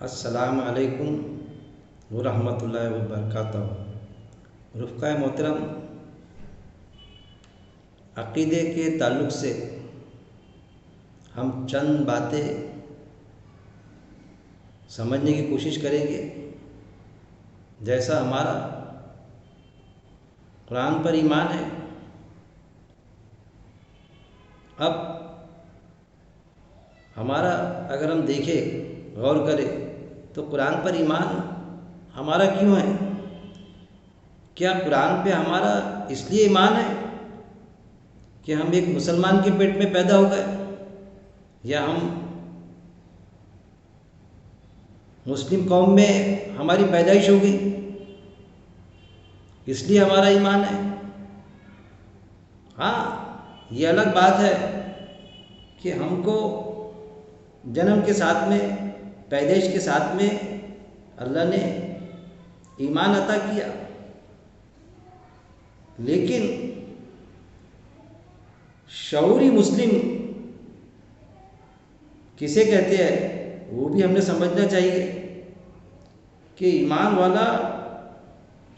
السلام علیکم ورحمۃ اللہ وبرکاتہ۔ رفقائے محترم، عقیدے کے تعلق سے ہم چند باتیں سمجھنے کی کوشش کریں گے۔ جیسا ہمارا قرآن پر ایمان ہے، اب ہمارا اگر ہم دیکھیں، غور کریں تو قرآن پر ایمان ہمارا کیوں ہے؟ کیا قرآن پہ ہمارا اس لیے ایمان ہے کہ ہم ایک مسلمان کے پیٹ میں پیدا ہو گئے، یا ہم مسلم قوم میں ہماری پیدائش ہو گئی اس لیے ہمارا ایمان ہے؟ ہاں، یہ الگ بات ہے کہ ہم کو جنم کے ساتھ میں، پیدائش کے ساتھ میں اللہ نے ایمان عطا کیا، لیکن شعوری مسلم کسے کہتے ہیں وہ بھی ہم نے سمجھنا چاہیے کہ ایمان والا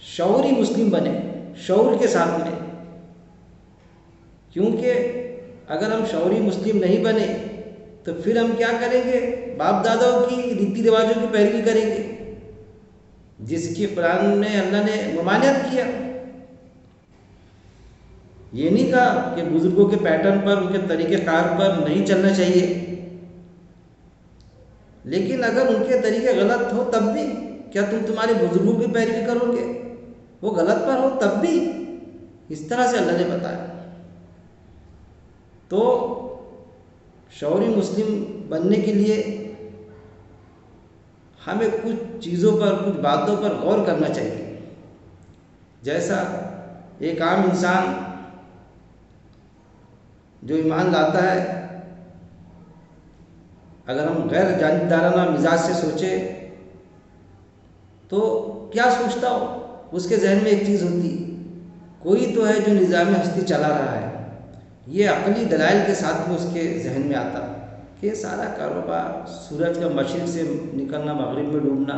شعوری مسلم بنے، شعور کے ساتھ میں۔ کیونکہ اگر ہم شعوری مسلم نہیں بنے تو پھر ہم کیا کریں گے؟ باپ داداؤں کی ریتی رواجوں کی پیروی کریں گے، جس کی قرآن میں اللہ نے ممانعت کیا۔ یہ نہیں کہا کہ بزرگوں کے پیٹرن پر، ان کے طریقہ کار پر نہیں چلنا چاہیے، لیکن اگر ان کے طریقے غلط ہو تب بھی کیا تم تمہارے بزرگوں کی پیروی کرو گے؟ وہ غلط پر ہو تب بھی؟ اس طرح سے اللہ نے بتایا۔ تو شعوری مسلم بننے کے لیے ہمیں کچھ چیزوں پر، کچھ باتوں پر غور کرنا چاہیے۔ جیسا ایک عام انسان جو ایمان لاتا ہے، اگر ہم غیر جانبدارانہ مزاج سے سوچیں تو کیا سوچتا ہو؟ اس کے ذہن میں ایک چیز ہوتی، کوئی تو ہے جو نظام ہستی چلا رہا ہے۔ یہ عقلی دلائل کے ساتھ میں اس کے ذہن میں آتا کہ سارا کاروبار، سورج کا مشرق سے نکلنا، مغرب میں ڈوبنا،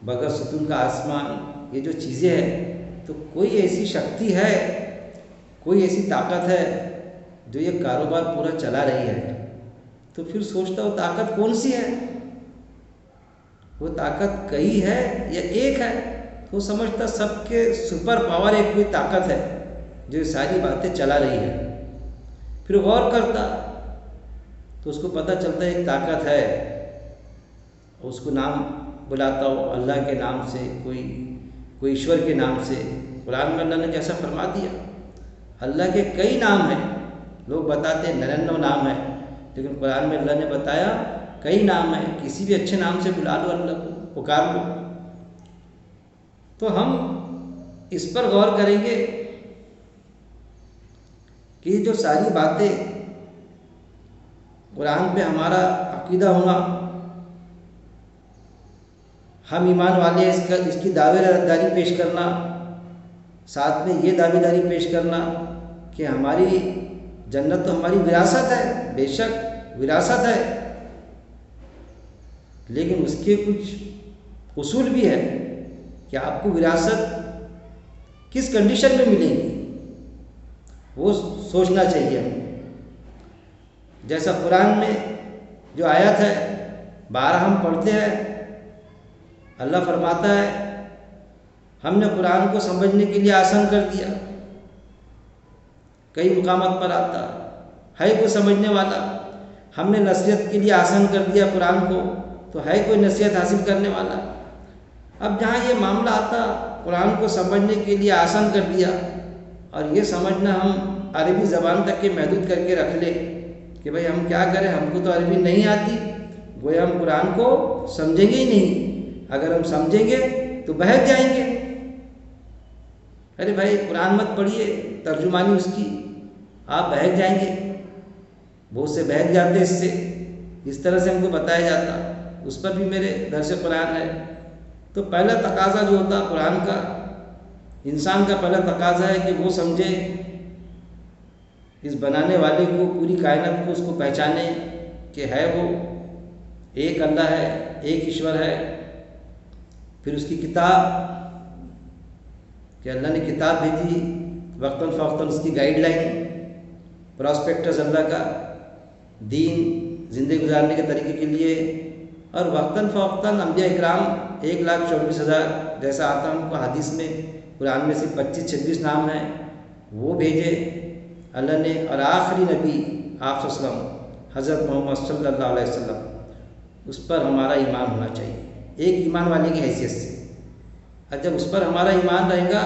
بغیر ستون کا آسمان، یہ جو چیزیں ہیں، تو کوئی ایسی شکتی ہے، کوئی ایسی طاقت ہے جو یہ کاروبار پورا چلا رہی ہے۔ تو پھر سوچتا ہوں طاقت کون سی ہے؟ وہ طاقت کئی ہے یا ایک ہے؟ تو سمجھتا سب کے سپر پاور ایک کوئی طاقت ہے جو یہ ساری باتیں چلا رہی ہے۔ پھر غور کرتا تو اس کو پتہ چلتا ہے ایک طاقت ہے، اس کو نام بلاتا ہو اللہ کے نام سے، کوئی ایشور کے نام سے۔ قرآن میں اللہ نے جیسا فرما دیا، اللہ کے کئی نام ہیں۔ لوگ بتاتے ہیں 99 نام ہیں، لیکن قرآن میں اللہ نے بتایا کئی نام ہیں، کسی بھی اچھے نام سے بلا لو، اللہ کو پکار لو۔ تو ہم اس پر غور کریں گے کہ یہ جو ساری باتیں، قرآن پہ ہمارا عقیدہ ہونا، ہم ایمان والے اس کی دعوے داری پیش کرنا، ساتھ میں یہ دعوے داری پیش کرنا کہ ہماری جنت تو ہماری وراثت ہے، بے شک وراثت ہے، لیکن اس کے کچھ اصول بھی ہے کہ آپ کو وراثت کس کنڈیشن میں ملے گی، وہ سوچنا چاہیے ہمیں۔ جیسا قرآن میں جو آیت ہے 12 ہم پڑھتے ہیں، اللہ فرماتا ہے ہم نے قرآن کو سمجھنے کے لیے آسان کر دیا۔ کئی مقامات پر آتا ہے کوئی سمجھنے والا، ہم نے نصیحت کے لیے آسان کر دیا قرآن کو، تو ہے کوئی نصیحت حاصل کرنے والا؟ اب جہاں یہ معاملہ آتا قرآن کو سمجھنے کے لیے آسان کر دیا، اور یہ سمجھنا ہم عربی زبان تک کے محدود کر کے رکھ لیں کہ بھئی ہم کیا کریں، ہم کو تو عربی نہیں آتی، گویا ہم قرآن کو سمجھیں گے ہی نہیں۔ اگر ہم سمجھیں گے تو بہک جائیں گے۔ ارے بھائی قرآن مت پڑھیے، ترجمانی اس کی، آپ بہک جائیں گے۔ بہت سے بہک جاتے اس سے، اس طرح سے ہم کو بتایا جاتا، اس پر بھی میرے درس قرآن ہے۔ تو پہلا تقاضا جو ہوتا قرآن کا، انسان کا پہلا تقاضا ہے کہ وہ سمجھے اس بنانے والے کو، پوری کائنات کو، اس کو پہچانے کہ ہے وہ ایک اللہ ہے، ایک ایشور ہے، پھر اس کی کتاب کہ اللہ نے کتاب بھیجی، وقتاً فوقتاً اس کی گائیڈ لائن، پراسپیکٹس اللہ کا، دین زندگی گزارنے کے طریقے کے لیے، اور وقتاً فوقتاً انبیاء اکرام 1,24,000 جیسا آتا ہم کو حدیث میں، قرآن میں صرف 25-26 نام ہیں، وہ بھیجے اللہ نے، اور آخری نبی آپ صلی اللہ علیہ وسلم حضرت محمد صلی اللہ علیہ وسلم، اس پر ہمارا ایمان ہونا چاہیے ایک ایمان والے کی حیثیت سے۔ اور جب اس پر ہمارا ایمان رہے گا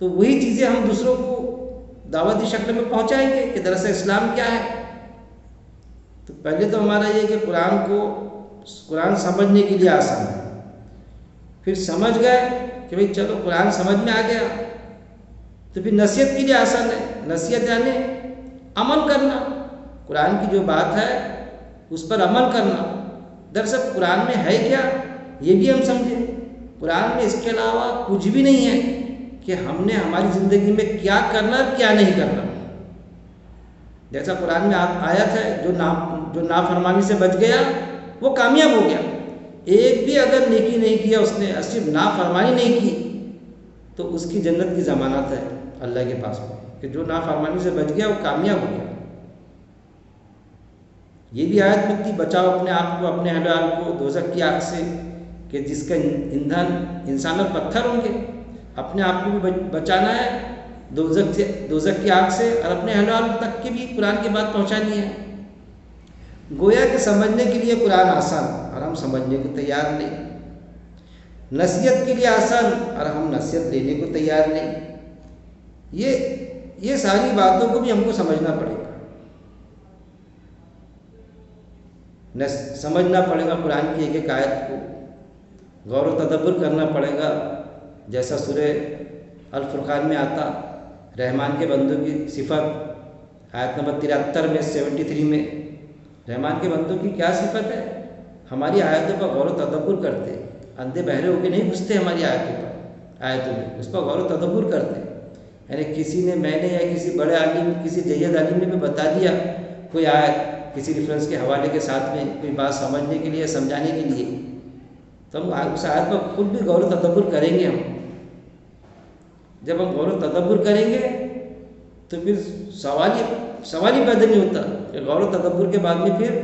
تو وہی چیزیں ہم دوسروں کو دعوتی شکل میں پہنچائیں گے کہ دراصل اسلام کیا ہے۔ تو پہلے تو ہمارا یہ کہ قرآن سمجھنے کے لیے آسان ہے، پھر سمجھ گئے کہ بھئی چلو قرآن سمجھ میں آ گیا تو پھر نصیحت کے لیے آسان ہے۔ نصیحت یعنی عمل کرنا، قرآن کی جو بات ہے اس پر عمل کرنا۔ دراصل قرآن میں ہے کیا یہ بھی ہم سمجھیں، قرآن میں اس کے علاوہ کچھ بھی نہیں ہے کہ ہم نے ہماری زندگی میں کیا کرنا کیا نہیں کرنا۔ جیسا قرآن میں آیت ہے جو نافرمانی سے بچ گیا وہ کامیاب ہو گیا۔ ایک بھی اگر نیکی نہیں کیا اس نے، صرف نافرمانی نہیں کی، تو اس کی جنت کی ضمانت ہے اللہ کے پاس میں کہ جو نافرمانی سے بچ گیا وہ کامیاب ہو گیا۔ یہ بھی آیت ملتی، بچاؤ اپنے آپ کو، اپنے اہل ویال کو دوزخ کی آگ سے، کہ جس کا ایندھن انسان اور پتھر ہوں گے۔ اپنے آپ کو بھی بچانا ہے دوزخ کی آگ سے، اور اپنے اہل ویال تک کی بھی قرآن کی بات پہنچانی ہے۔ گویا کہ سمجھنے کے لیے قرآن آسان اور ہم سمجھنے کو تیار نہیں، نصیحت کے لیے آسان اور ہم نصیحت لینے کو تیار نہیں۔ یہ ساری باتوں کو بھی ہم کو سمجھنا پڑے گا، سمجھنا پڑے گا قرآن کی ایک ایک آیت کو، غور و تدبر کرنا پڑے گا۔ جیسا سورہ الفرقان میں آتا، رحمان کے بندوں کی صفت آیت نمبر 73 میں 73 میں، رحمان کے بندوں کی کیا صفت ہے؟ ہماری آیتوں پر غور و تدبر کرتے، اندھے بہرے ہو کے نہیں گھستے ہماری آیتوں میں، اس پر غور و تدبر کرتے۔ یعنی کسی نے، میں نے یا کسی بڑے عالم، کسی جید عالم نے بھی بتا دیا کوئی آیت کسی ریفرنس کے حوالے کے ساتھ میں، کوئی بات سمجھنے کے لیے، سمجھانے کے لیے، تو ہم اس آیت پر خود بھی غور و تدبر کریں گے۔ ہم جب ہم غور و تدبر کریں گے تو پھر سوال ہی پیدا نہیں ہوتا کہ غور و تدبر کے بعد میں پھر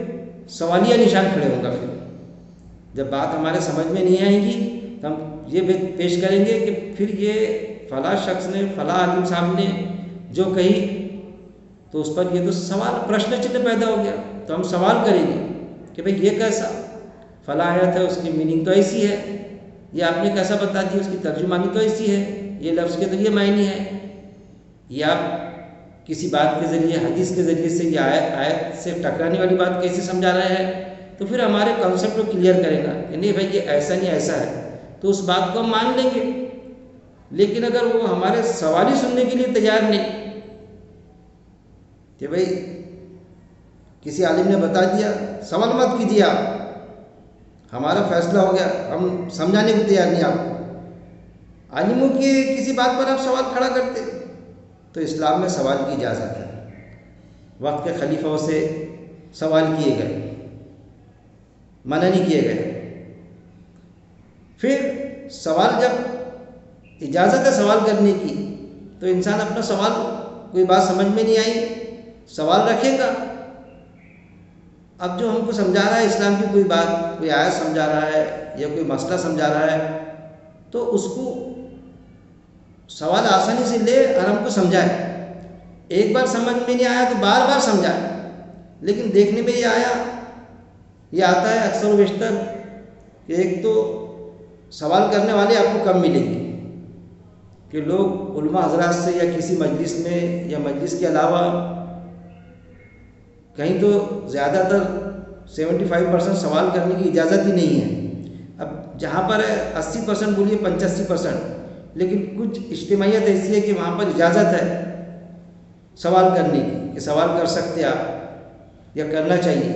سوالیہ نشان کھڑے ہوں گا۔ پھر جب بات ہمارے سمجھ میں نہیں آئے گی تو ہم یہ پیش کریں گے کہ پھر یہ فلاں شخص نے، فلاں عالم صاحب نے جو کہی، تو اس پر یہ تو سوال، پرشن چنہ پیدا ہو گیا۔ تو ہم سوال کریں گے کہ بھئی یہ کیسا، فلاں آیت ہے اس کی میننگ تو ایسی ہے، یہ آپ نے کیسا بتا دی، اس کی ترجمانی تو ایسی ہے، یہ لفظ کے تو یہ معنی ہے، یا آپ کسی بات کے ذریعے، حدیث کے ذریعے سے یہ آیت سے ٹکرانے والی بات کیسے سمجھا رہے ہیں۔ تو پھر ہمارے کانسیپٹ کو کلیئر کرے گا کہ نہیں بھائی یہ ایسا نہیں ایسا ہے، تو اس بات کو ہم مان لیں گے۔ لیکن اگر وہ ہمارے سوال ہی سننے کے لیے تیار نہیں کہ بھئی کسی عالم نے بتا دیا، سوال مت کیجیے آپ، ہمارا فیصلہ ہو گیا، ہم سمجھانے کو تیار نہیں آپ کو، عالموں کی کسی بات پر آپ سوال کھڑا کرتے، تو اسلام میں سوال کی اجازت ہے۔ وقت کے خلیفوں سے سوال کیے گئے، منع نہیں کیے گئے۔ پھر سوال، جب اجازت ہے سوال کرنے کی، تو انسان اپنا سوال، کوئی بات سمجھ میں نہیں آئی، سوال رکھے گا۔ اب جو ہم کو سمجھا رہا ہے اسلام کی کوئی بات، کوئی آیت سمجھا رہا ہے یا کوئی مسئلہ سمجھا رہا ہے، تو اس کو سوال آسانی سے لے اور ہم کو سمجھائے۔ ایک بار سمجھ میں نہیں آیا تو بار بار سمجھائے، لیکن دیکھنے میں یہ آتا ہے اکثر و بیشتر کہ ایک تو سوال کرنے والے آپ کو کم ملیں گے، کہ لوگ علماء حضرات سے یا کسی مجلس میں یا مجلس کے علاوہ کہیں تو زیادہ تر 75% سوال کرنے کی اجازت ہی نہیں ہے۔ اب جہاں پر ہے 80% بولیے 85%، لیکن کچھ اجتماعیت ایسی ہے کہ وہاں پر اجازت ہے سوال کرنے کی، کہ سوال کر سکتے آپ یا کرنا چاہیے۔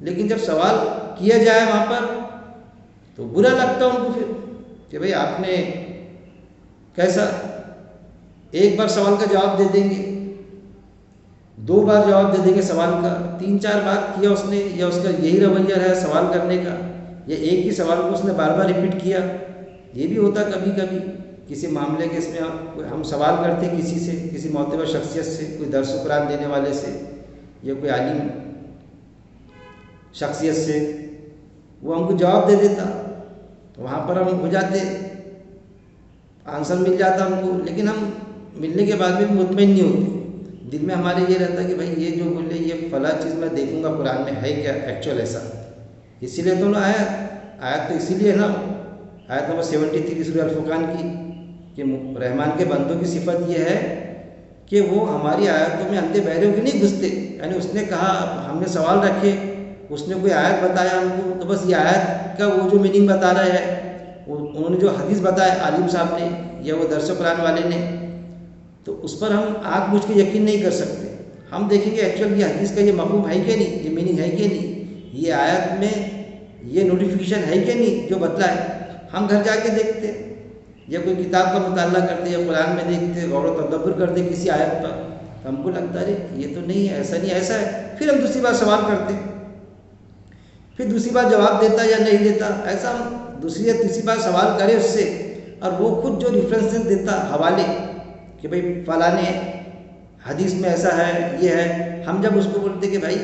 لیکن جب سوال کیا جائے وہاں پر تو برا لگتا ان کو پھر کہ بھئی آپ نے کیسا، ایک بار سوال کا جواب دے دیں گے، 2 بار جواب دے دیں گے سوال کا، 3-4 بار کیا اس نے، یا اس کا یہی رویہ ہے سوال کرنے کا، یا ایک ہی سوال کو اس نے بار بار ریپیٹ کیا۔ یہ بھی ہوتا کبھی کبھی کسی معاملے کے اس میں ہم سوال کرتے کسی سے، کسی معتبر شخصیت سے، کوئی درس قرآن دینے والے سے یا کوئی عالم شخصیت سے، وہ ہم کو جواب دے دیتا، تو وہاں پر ہم ہو جاتے، آنسر مل جاتا ہم کو، لیکن ہم ملنے کے بعد بھی مطمئن نہیں ہوتے، دل میں ہمارے یہ رہتا کہ بھائی یہ جو بولے یہ فلاں چیز میں دیکھوں گا قرآن میں ہے کیا ایکچوئل ایسا، اسی لیے تو نا آیت تو اسی لیے نا آیت نمبر 73 سورہ الفرقان کی، کہ رحمان کے بندوں کی صفت یہ ہے کہ وہ ہماری آیتوں میں اندھے بہرے ہو کے نہیں گھستے، یعنی اس نے کہا، ہم نے سوال رکھے، اس نے کوئی آیت بتایا ہم کو، تو بس یہ آیت کا وہ جو میننگ بتا رہا ہے، انہوں نے جو حدیث بتایا عالم صاحب نے یا وہ درس قرآن والے نے، تو اس پر ہم آنکھ بوجھ کے یقین نہیں کر سکتے، ہم دیکھیں گے ایکچوئل یہ حدیث کا یہ مفہوم ہے کہ نہیں، یہ میننگ ہے کہ نہیں، یہ آیت میں یہ نوٹیفیکیشن ہے کہ نہیں جو بتلا ہے، ہم گھر جا کے دیکھتے، یا کوئی کتاب کا مطالعہ کرتے یا قرآن میں دیکھتے، غور و تدبر کرتے کسی آیت پر، ہم کو لگتا ہے یہ تو نہیں ہے، ایسا نہیں ایسا ہے، پھر ہم دوسری بار سوال کرتے، پھر دوسری بار جواب دیتا یا نہیں دیتا، ایسا ہم دوسری یا تیسری بار سوال کرے اس سے، اور وہ خود جو ریفرنس دیتا حوالے کہ بھائی فلاں حدیث میں ایسا ہے یہ ہے، ہم جب اس کو بولتے کہ بھائی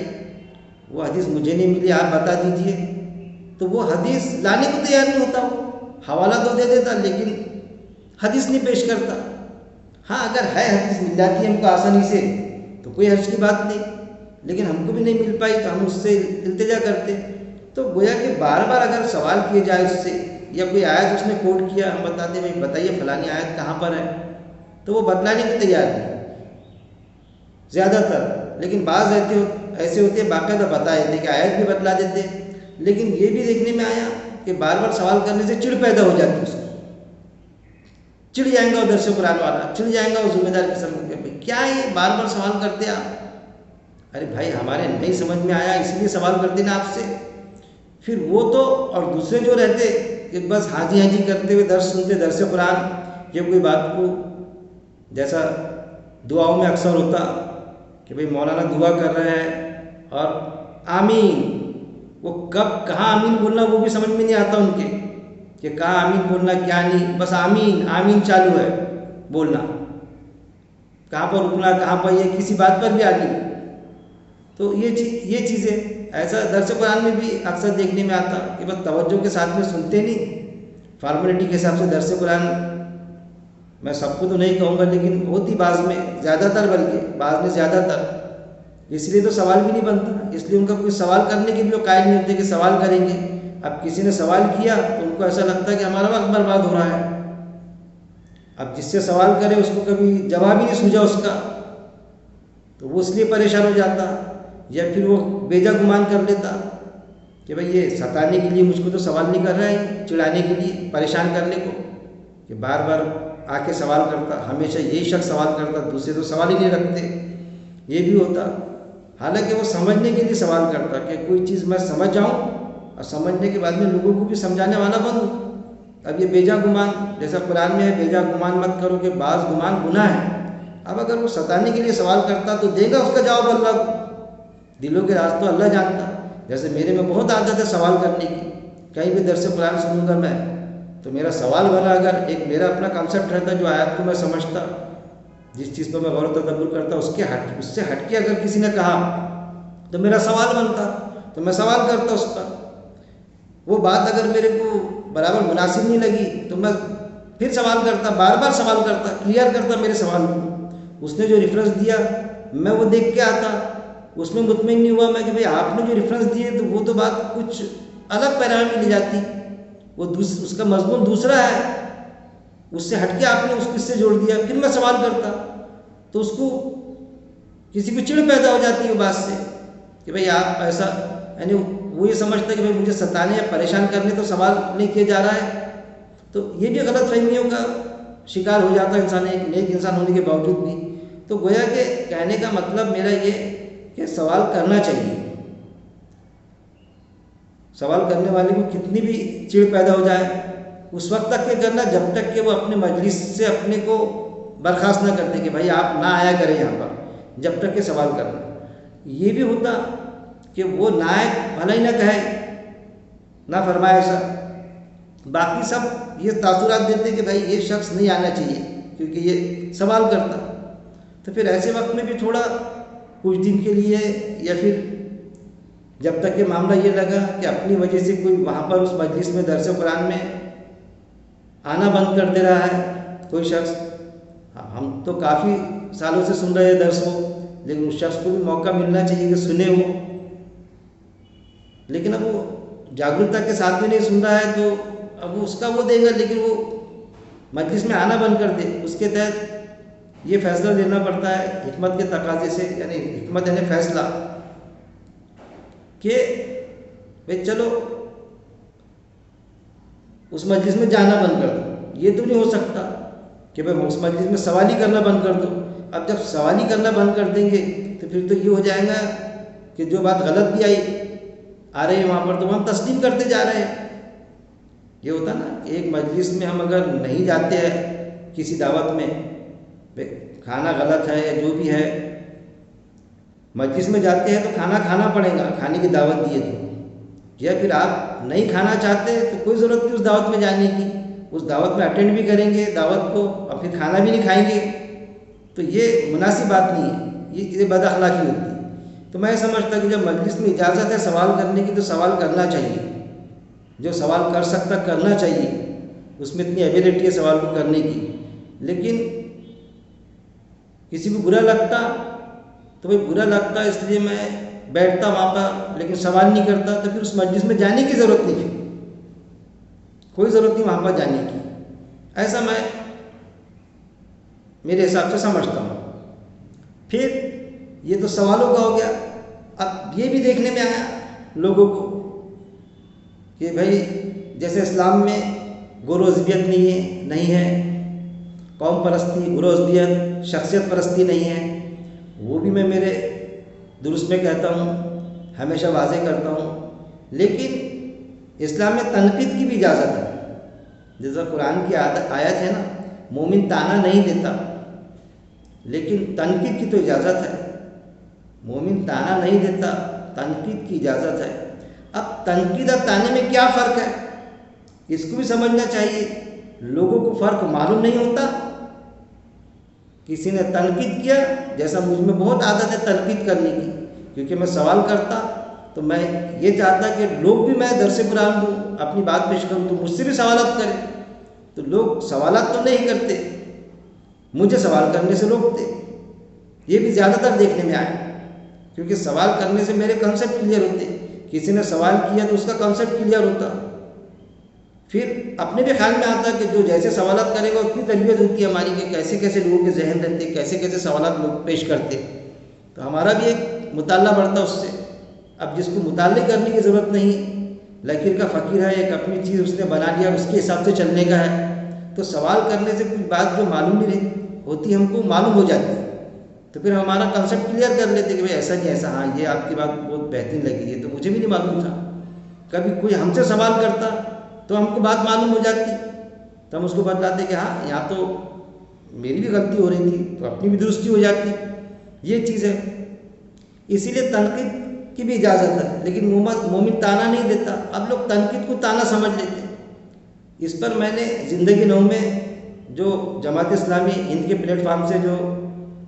وہ حدیث مجھے نہیں ملی آپ بتا دیجئے، تو وہ حدیث لانے کو تیار نہیں ہوتا، وہ حوالہ تو دے دیتا لیکن حدیث نہیں پیش کرتا۔ ہاں اگر ہے حدیث مل جاتی ہے ہم کو آسانی سے تو کوئی حرج کی بات نہیں، لیکن ہم کو بھی نہیں مل پائی تو ہم اس سے التجا کرتے، تو گویا کہ بار بار اگر سوال کیے جائے اس سے، یا کوئی آیت اس نے کوٹ کیا، ہم بتاتے بھائی بتائیے فلانی آیت کہاں پر ہے، تو وہ بتلانے کو تیار نہیں زیادہ تر، لیکن بعض ایسے ہوتے ہیں باقاعدہ بتا دیتے کہ آیت بھی بتلا دیتے، لیکن یہ بھی دیکھنے میں آیا کہ بار بار سوال کرنے سے چڑ پیدا ہو جاتی ہے، اس کو چڑ جائیں گا وہ درس قرآن والا، چڑ جائیں گا وہ ذمہ دار قسم کے، کیا یہ بار بار سوال کرتے آپ، ارے بھائی ہمارے نہیں سمجھ میں آیا اس لیے سوال کرتے نا آپ سے، پھر وہ تو اور دوسرے جو رہتے کہ بس ہاں جی کرتے ہوئے درس سنتے، درس قرآن یا کوئی بات کو، جیسا دعاؤں میں اکثر ہوتا کہ بھئی مولانا دعا کر رہے ہیں اور آمین، وہ کب کہاں آمین بولنا وہ بھی سمجھ میں نہیں آتا ان کے، کہ کہاں آمین بولنا کیا نہیں، بس آمین آمین چالو ہے بولنا، کہاں پر رکنا کہاں پر یہ کسی بات پر بھی آگے، تو یہ چیزیں ایسا درس قرآن میں بھی اکثر دیکھنے میں آتا کہ بس توجہ کے ساتھ میں سنتے نہیں، فارمیلٹی کے حساب سے درس قرآن، میں سب کو تو نہیں کہوں گا لیکن ہوتی بعض میں زیادہ تر، بلکہ بعض میں زیادہ تر، اس لیے تو سوال بھی نہیں بنتا، اس لیے ان کا کوئی سوال کرنے کے بھی وہ قائل نہیں ہوتے کہ سوال کریں گے، اب کسی نے سوال کیا تو ان کو ایسا لگتا ہے کہ ہمارا وقت برباد ہو رہا ہے، اب جس سے سوال کرے اس کو کبھی جواب ہی نہیں سوجا اس کا، تو وہ اس لیے پریشان ہو جاتا، یا پھر وہ بیجا گمان کر لیتا کہ بھئی یہ ستانے کے لیے مجھ کو تو سوال نہیں کر رہا ہے، چڑھانے کے لیے، پریشان کرنے کو، کہ بار بار آ کے سوال کرتا، ہمیشہ یہی شخص سوال کرتا، دوسرے تو سوال ہی نہیں رکھتے، یہ بھی ہوتا، حالانکہ وہ سمجھنے کے لیے سوال کرتا کہ کوئی چیز میں سمجھ جاؤں اور سمجھنے کے بعد میں لوگوں کو بھی سمجھانے والا بنوں۔ اب یہ بیجا گمان، جیسا قرآن میں ہے بیجا گمان مت کرو کہ بعض گمان گناہ ہے، اب اگر وہ ستانے کے لیے سوال کرتا تو دے گا اس کا جواب اللہ کو، دلوں کے راز تو اللہ جانتا، جیسے میرے میں بہت عادت ہے سوال کرنے کی، کہیں بھی درس قرآن سنوں گا میں تو میرا سوال بنا، اگر ایک میرا اپنا کانسیپٹ رہتا جو آیات کو میں سمجھتا، جس چیز پر میں غور و تدبر کرتا اس سے ہٹ کے اگر کسی نے کہا تو میرا سوال بنتا، تو میں سوال کرتا اس پر، وہ بات اگر میرے کو برابر مناسب نہیں لگی تو میں پھر سوال کرتا، بار بار سوال کرتا، کلیئر کرتا میرے سوال کو، اس نے جو ریفرنس دیا میں وہ دیکھ کے آتا، اس میں مطمئن نہیں ہوا میں کہ بھئی آپ نے جو ریفرنس دیے تو وہ تو بات کچھ الگ پیرامہ میں لے جاتی، وہ اس کا مضمون دوسرا ہے، اس سے ہٹ کے آپ نے اس کو اس سے جوڑ دیا، پھر میں سوال کرتا تو اس کو کسی کو چڑ پیدا ہو جاتی ہے بات سے کہ بھئی آپ ایسا، یعنی وہ یہ سمجھتا ہے کہ بھئی مجھے ستانے یا پریشان کرنے تو سوال نہیں کیا جا رہا ہے، تو یہ بھی غلط فہمیوں کا شکار ہو جاتا ہے انسان، ایک نیک انسان ہونے کے باوجود بھی۔ تو گویا کہ کہنے کا مطلب میرا یہ کہ سوال کرنا چاہیے، سوال کرنے والے کو کتنی بھی چڑ پیدا ہو جائے اس وقت تک کہ کرنا جب تک کہ وہ اپنے مجلس سے اپنے کو برخاست نہ کرتے کہ بھائی آپ نہ آیا کریں یہاں پر، جب تک کہ سوال کرنا. یہ بھی ہوتا کہ وہ نائب بھلا ہی نہ کہے نہ فرمائے ایسا، باقی سب یہ تاثرات دیتے کہ بھائی یہ شخص نہیں آنا چاہیے کیونکہ یہ سوال کرتا. تو پھر ایسے وقت میں بھی تھوڑا کچھ دن کے لیے یا پھر جب تک کہ معاملہ یہ لگا کہ اپنی وجہ سے کوئی وہاں پر اس مجلس میں درس قرآن میں آنا بند کر دے رہا ہے کوئی شخص، ہم تو کافی سالوں سے سن رہے ہیں درس کو، لیکن اس شخص کو بھی موقع ملنا چاہیے کہ سنے وہ، لیکن اب وہ جاگرکتا کے ساتھ میں نہیں سن رہا ہے تو اب اس کا وہ دے گا، لیکن وہ مجلس میں آنا بند کر دے. اس کے تحت یہ فیصلہ لینا پڑتا ہے حکمت کے تقاضے سے، یعنی حکمت یعنی فیصلہ کہ بھائی چلو اس مجلس میں جانا بند کر دو. یہ تو نہیں ہو سکتا کہ بھائی اس مجلس میں سوال ہی کرنا بند کر دو. اب جب سوال ہی کرنا بند کر دیں گے تو پھر تو یہ ہو جائے گا کہ جو بات غلط بھی آ رہی ہے وہاں پر تو ہم تسلیم کرتے جا رہے ہیں. یہ ہوتا نا کہ ایک مجلس میں ہم اگر نہیں جاتے ہیں کسی دعوت میں، کھانا غلط ہے یا جو بھی ہے، مجلس میں جاتے ہیں تو کھانا کھانا پڑے گا، کھانے کی دعوت دیے تو، یا پھر آپ نہیں کھانا چاہتے تو کوئی ضرورت نہیں اس دعوت میں جانے کی، اس دعوت میں اٹینڈ بھی کریں گے دعوت کو اور پھر کھانا بھی نہیں کھائیں گے، تو یہ مناسب بات نہیں ہے، یہ بد اخلاقی ہوتی ہے. تو میں سمجھتا کہ جب مجلس میں اجازت ہے سوال کرنے کی تو سوال کرنا چاہیے، جو سوال کر سکتا کرنا چاہیے، اس میں اتنی ایبیلٹی ہے سوال کو کرنے کی. لیکن کسی کو برا لگتا تو بھائی برا لگتا اس لیے میں بیٹھتا وہاں پر لیکن سوال نہیں کرتا، تو پھر اس مجلس میں جانے کی ضرورت نہیں ہے، کوئی ضرورت نہیں وہاں پر جانے کی. ایسا میں میرے حساب سے سمجھتا ہوں. پھر یہ تو سوالوں کا ہو گیا. اب یہ بھی دیکھنے میں آیا لوگوں کو کہ بھائی جیسے اسلام میں گرو عصبیت نہیں ہے، قوم پرستی، گرو عصبیت، شخصیت پرستی نہیں ہے. وہ بھی میں میرے درست میں کہتا ہوں، ہمیشہ واضح کرتا ہوں. لیکن اسلام میں تنقید کی بھی اجازت ہے. جیسا قرآن کی آیت ہے نا، مومن تانا نہیں دیتا، لیکن تنقید کی تو اجازت ہے. مومن تانا نہیں دیتا، تنقید کی اجازت ہے. اب تنقید اور تانے میں کیا فرق ہے اس کو بھی سمجھنا چاہیے. لوگوں کو فرق معلوم نہیں ہوتا. کسی نے تنقید کیا، جیسا مجھ میں بہت عادت ہے تنقید کرنے کی، کیونکہ میں سوال کرتا تو میں یہ چاہتا کہ لوگ بھی میں درس قرآن دوں، اپنی بات پیش کروں تو مجھ سے بھی سوالات کریں. تو لوگ سوالات تو نہیں کرتے، مجھے سوال کرنے سے روکتے. یہ بھی زیادہ تر دیکھنے میں آئے، کیونکہ سوال کرنے سے میرے کنسیپٹ کلیئر ہوتے. کسی نے سوال کیا تو اس کا کنسیپٹ کلیئر ہوتا. پھر اپنے بھی خیال میں آتا کہ جو جیسے سوالات کرے گا اتنی تربیت ہوتی ہے ہماری کہ کیسے کیسے لوگوں کے ذہن رہتے، کیسے کیسے سوالات لوگ پیش کرتے، تو ہمارا بھی ایک مطالعہ بڑھتا اس سے. اب جس کو مطالعے کرنے کی ضرورت نہیں، لکیر کا فقیر ہے، ایک اپنی چیز اس نے بنا لیا، اس کے حساب سے چلنے کا ہے، تو سوال کرنے سے کچھ بات جو معلوم نہیں ہوتی ہم کو معلوم ہو جاتی ہے. تو پھر ہمارا کنسیپٹ کلیئر کر لیتے کہ بھائی ایسا نہیں ایسا، ہاں یہ آپ کی بات بہت بہترین لگی ہے، تو مجھے بھی نہیں معلوم تھا. کبھی کوئی ہم سے سوال کرتا تو ہم کو بات معلوم ہو جاتی، تو ہم اس کو بتلاتے کہ ہاں یہاں تو میری بھی غلطی ہو رہی تھی، تو اپنی بھی درستی ہو جاتی. یہ چیز ہے. اسی لیے تنقید کی بھی اجازت ہے، لیکن مومن تانا نہیں دیتا. اب لوگ تنقید کو تانا سمجھ لیتے. اس پر میں نے زندگی نو میں جو جماعت اسلامی ہند کے پلیٹ فارم سے جو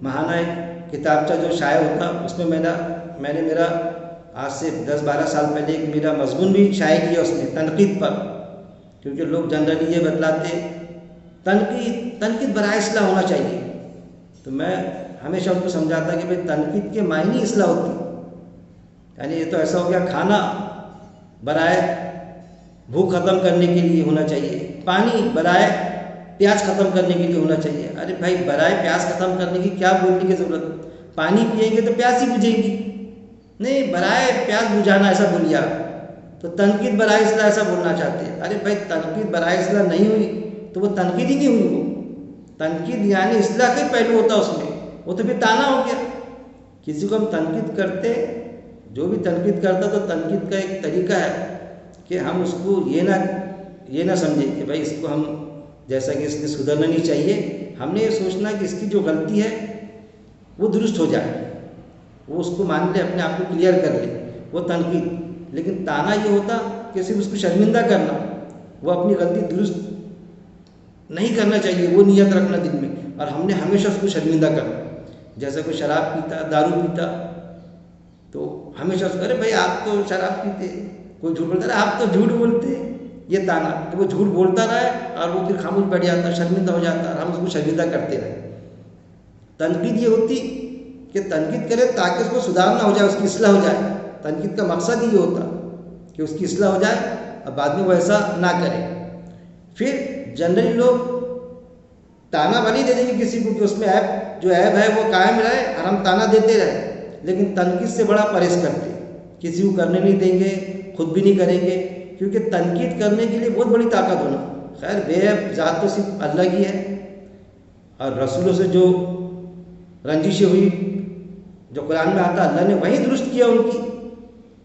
ماہانہ ایک کتابچہ جو شائع ہوتا، اس میں میں نے میرا آج سے 10-12 سال پہلے ایک میرا مضمون بھی شائع کیا اس میں تنقید پر. کیونکہ لوگ جنرلی یہ بتلاتے تنقید برائے اصلاح ہونا چاہیے، تو میں ہمیشہ ان کو سمجھاتا کہ بھائی تنقید کے معنی اصلاح ہوتی، یعنی یہ تو ایسا ہو گیا کھانا برائے بھوک ختم کرنے کے لیے ہونا چاہیے، پانی برائے پیاس ختم کرنے کے لیے ہونا چاہیے. ارے بھائی برائے پیاس ختم کرنے کی کیا بولنے کی ضرورت؟ پانی پئیں گے تو پیاس ہی بجھے گی. نہیں، برائے پیاس بجھانا ایسا بولیے آپ. تو تنقید برائے اصلاح ایسا بولنا چاہتے ہیں. ارے بھائی تنقید برائے اصلاح نہیں ہوئی تو وہ تنقید ہی نہیں ہوئی. وہ تنقید یعنی اصلاح کا پہلو ہوتا اس میں، وہ تو پھر تانا ہو گیا. کسی کو ہم تنقید کرتے، جو بھی تنقید کرتا تو تنقید کا ایک طریقہ ہے کہ ہم اس کو یہ نہ سمجھیں کہ بھائی اس کو ہم جیسا کہ اس نے سدھرنا نہیں چاہیے. ہم نے یہ سوچنا کہ اس کی جو غلطی ہے وہ درست ہو جائے، وہ اس کو مان لے، اپنے آپ کو کلیئر کر لے، وہ تنقید۔ لیکن تانا یہ ہوتا کہ صرف اس کو شرمندہ کرنا، وہ اپنی غلطی درست نہیں کرنا چاہیے، وہ نیت رکھنا دل میں، اور ہم نے ہمیشہ اس کو شرمندہ کرنا۔ جیسا کوئی شراب پیتا، دارو پیتا، تو ہمیشہ اس کو، ارے بھائی آپ تو شراب پیتے، کوئی جھوٹ بولتا ہے آپ تو جھوٹ بولتے، یہ تانا کہ وہ جھوٹ بولتا رہے اور وہ پھر خاموش بیٹھ جاتا، شرمندہ ہو جاتا، اور ہم اس کو شرمندہ کرتے رہے۔ تنقید یہ ہوتی کہ تنقید کرے تاکہ اس کو سدھارنا ہو جائے، اس کی اصلاح ہو جائے۔ تنقید کا مقصد یہ ہوتا کہ اس کی اصلاح ہو جائے اور بعد میں وہ ایسا نہ کرے۔ پھر جنرلی لوگ تانا بھلی دے دیں گے کسی کو کہ اس میں عیب، جو عیب ہے وہ قائم رہے اور ہم تانا دیتے رہے، لیکن تنقید سے بڑا پرہیز کرتے، کسی کو کرنے نہیں دیں گے، خود بھی نہیں کریں گے، کیونکہ تنقید کرنے کے لیے بہت بڑی طاقت ہونا۔ خیر بے عیب ذات تو صرف اللہ کی ہے، اور رسولوں سے جو رنجشیں ہوئی، جو قرآن میں آتا اللہ نے وہی درست کیا ان کی۔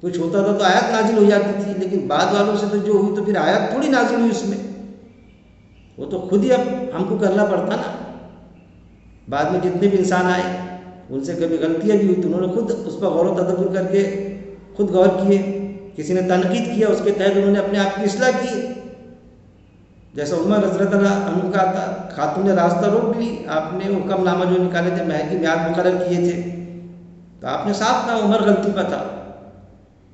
کچھ ہوتا تھا تو آیت نازل ہو جاتی تھی، لیکن بعد والوں سے تو جو ہوئی تو پھر آیت تھوڑی نازل ہوئی اس میں، وہ تو خود ہی اب ہم کو کرنا پڑتا نا۔ بعد میں جتنے بھی انسان آئے ان سے کبھی غلطیاں بھی ہوئی تو انہوں نے خود اس پر غور و تدبر کر کے خود غور کیے، کسی نے تنقید کیا اس کے تحت انہوں نے اپنے آپ کی اصلاح کی۔ جیسا عمر حضرت عنہ کا تھا، خاتون نے راستہ روک لی، آپ نے حکم نامہ جو نکالے تھے، مہر کی میعاد مقرر کیے تھے، تو آپ نے صاف کہا عمر غلطی پر تھا،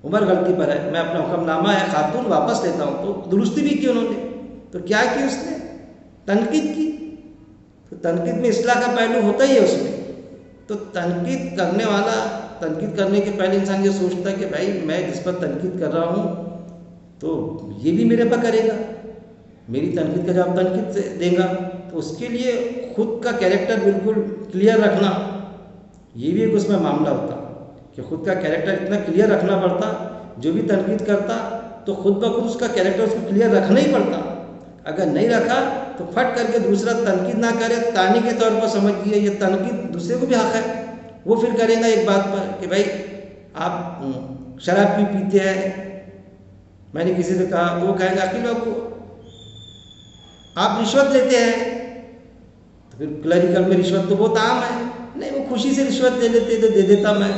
عمر غلطی پر ہے، میں اپنا حکم نامہ ہے خاتون واپس لیتا ہوں۔ تو درستی بھی کی انہوں نے، تو کیا کی اس نے؟ تنقید کی۔ تو تنقید میں اصلاح کا پہلو ہوتا ہی ہے اس میں۔ تو تنقید کرنے والا، تنقید کرنے کے پہلے انسان یہ سوچتا ہے کہ بھائی میں جس پر تنقید کر رہا ہوں تو یہ بھی میرے پر کرے گا، میری تنقید کا جواب تنقید سے دے گا، تو اس کے لیے خود کا کیریکٹر بالکل کلیئر رکھنا، یہ بھی ایک اس میں معاملہ ہوتا کہ خود کا کیریکٹر اتنا کلیئر رکھنا پڑتا، جو بھی تنقید کرتا تو خود بخود اس کا کیریکٹر اس کو کلیئر رکھنا ہی پڑتا۔ اگر نہیں رکھا تو پھٹ کر کے دوسرا تنقید نہ کرے، تانے کے طور پر سمجھ لیے یہ تنقید دوسرے کو بھی حق ہے، وہ پھر کرے گا ایک بات پر کہ بھائی آپ شراب بھی پیتے ہیں، میں نے کسی سے کہا تو وہ کہے گا عقیل بابو آپ رشوت لیتے ہیں، تو پھر کلریکل میں رشوت تو بہت عام ہے، نہیں وہ خوشی سے رشوت لے لیتے تو دے دیتا میں،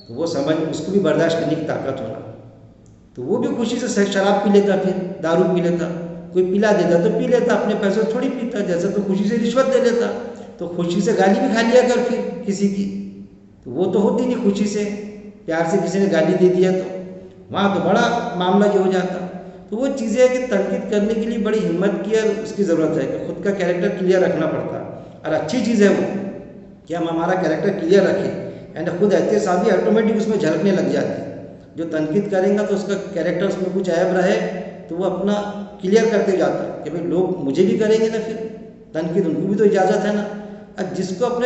تو وہ سمجھ اس کو بھی برداشت کرنے کی طاقت ہونا، تو وہ بھی خوشی سے شراب پی لیتا، پھر دارو پی لیتا، کوئی پلا دیتا تو پی لیتا، اپنے پیسے تھوڑی پیتا، جیسا تو خوشی سے رشوت دے لیتا، تو خوشی سے گالی بھی کھا لیا کر پھر کسی کی، تو وہ تو ہوتی نہیں، خوشی سے پیار سے کسی نے گالی دے دیا تو وہاں تو بڑا معاملہ یہ ہو جاتا۔ تو وہ چیزیں ہے کہ تنقید کرنے کے لیے بڑی ہمت کی اور اس کی ضرورت ہے کہ خود کا کیریکٹر کلیئر رکھنا پڑتا، اور اچھی چیز ہے وہ کہ ہم ہمارا کیریکٹر کلیئر رکھیں، یعنی خود احتسابی آٹومیٹک اس میں جھلکنے لگ جاتی ہے۔ جو تنقید کریں گا تو اس کا کیریکٹر اس میں کچھ عیب رہے تو وہ اپنا کلیئر کرتے جاتا ہے کہ بھئی لوگ مجھے بھی کریں گے نا، پھر تنقید ان کو بھی تو اجازت ہے نا۔ اب جس کو اپنے